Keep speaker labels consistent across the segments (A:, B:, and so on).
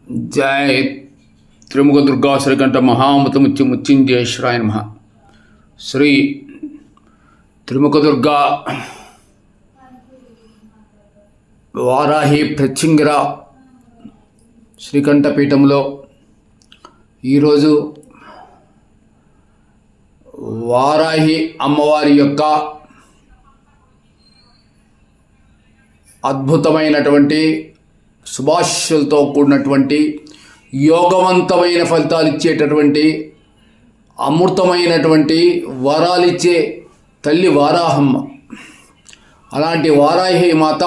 A: జై త్రిముఖ దుర్గా శ్రీకంఠ మహామృతముత్య ముత్యుంజయేశ్వరాయ నమః. శ్రీ త్రిముఖ దుర్గా వారాహి ప్రత్యంగిర శ్రీకంఠ పీఠంలో ఈరోజు వారాహి అమ్మవారి యొక్క అద్భుతమైనటువంటి శుభాశలతో కూడినటువంటి యోగవంతమైన ఫలితాలు ఇచ్చేటటువంటి అమృతమైనటువంటి వరాలిచ్చే తల్లి వారాహమ్మ. అలాంటి వారాహి మాత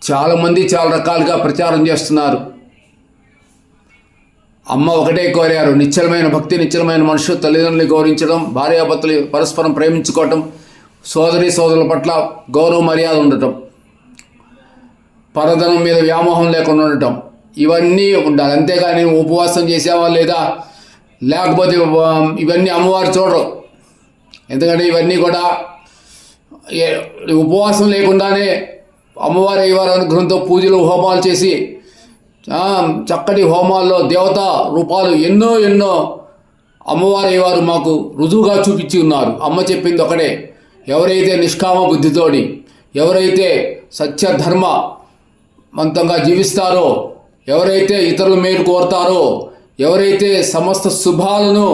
A: చాలామంది చాలా రకాలుగా ప్రచారం చేస్తున్నారు. అమ్మ ఒకటే కోరారు, నిశ్చలమైన భక్తి, నిశ్చలమైన మనసు, తల్లిదండ్రులు గౌరవించడం, భార్యాభర్తలు పరస్పరం ప్రేమించుకోవటం, సోదరుల పట్ల గౌరవ మర్యాద ఉండటం, పరధనం మీద వ్యామోహం లేకుండా ఉండటం, ఇవన్నీ ఉండాలి. అంతేగాని ఉపవాసం చేసేవా లేదా లేకపోతే ఇవన్నీ అమ్మవారు చూడరు. ఎందుకంటే ఇవన్నీ కూడా ఉపవాసం లేకుండానే అమ్మవారి అయ్యవారి అనుగ్రహంతో పూజలు హోమాలు చేసి చక్కటి హోమాల్లో దేవతా రూపాలు ఎన్నో అమ్మవారి అయ్యవారు మాకు రుజువుగా చూపించి ఉన్నారు. అమ్మ చెప్పింది ఒకటే, ఎవరైతే నిష్కామ బుద్ధితోని, ఎవరైతే సత్యధర్మ మంతంగా జీవిస్తారో, ఎవరైతే ఇతరుల మేలు కోరుతారో, ఎవరైతే సమస్త శుభాలను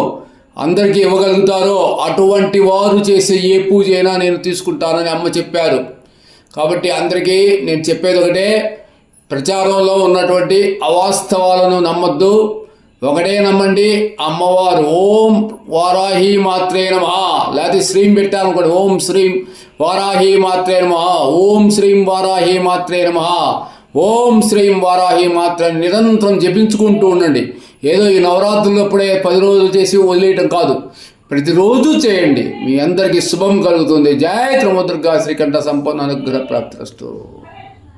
A: అందరికీ ఇవ్వగలుగుతారో అటువంటి వారు చేసే ఏ పూజ అయినా నేను తీసుకుంటానని అమ్మ చెప్పారు. కాబట్టి అందరికీ నేను చెప్పేది ఒకటే, ప్రచారంలో ఉన్నటువంటి అవాస్తవాలను నమ్మొద్దు, ఒకటే నమ్మండి. అమ్మవారు ఓం వారాహి మాత్రే నమః, లేకపోతే శ్రీం పెట్టాలనుకోండి, ఓం శ్రీం వారాహి మాత్రే నమః, ఓం శ్రీం వారాహి మాత్రే నమః, ఓం శ్రీం వారాహి మాత్ర నిరంతరం జపించుకుంటూ ఉండండి. ఏదో ఈ నవరాత్రులప్పుడే 10 రోజులు చేసి వదిలేయటం కాదు, ప్రతిరోజు చేయండి. మీ అందరికీ శుభం కలుగుతుంది. జై త్రిముఖ దుర్గా శ్రీకంఠ సంపూర్ణ అనుగ్రహ ప్రాప్తిరస్తు.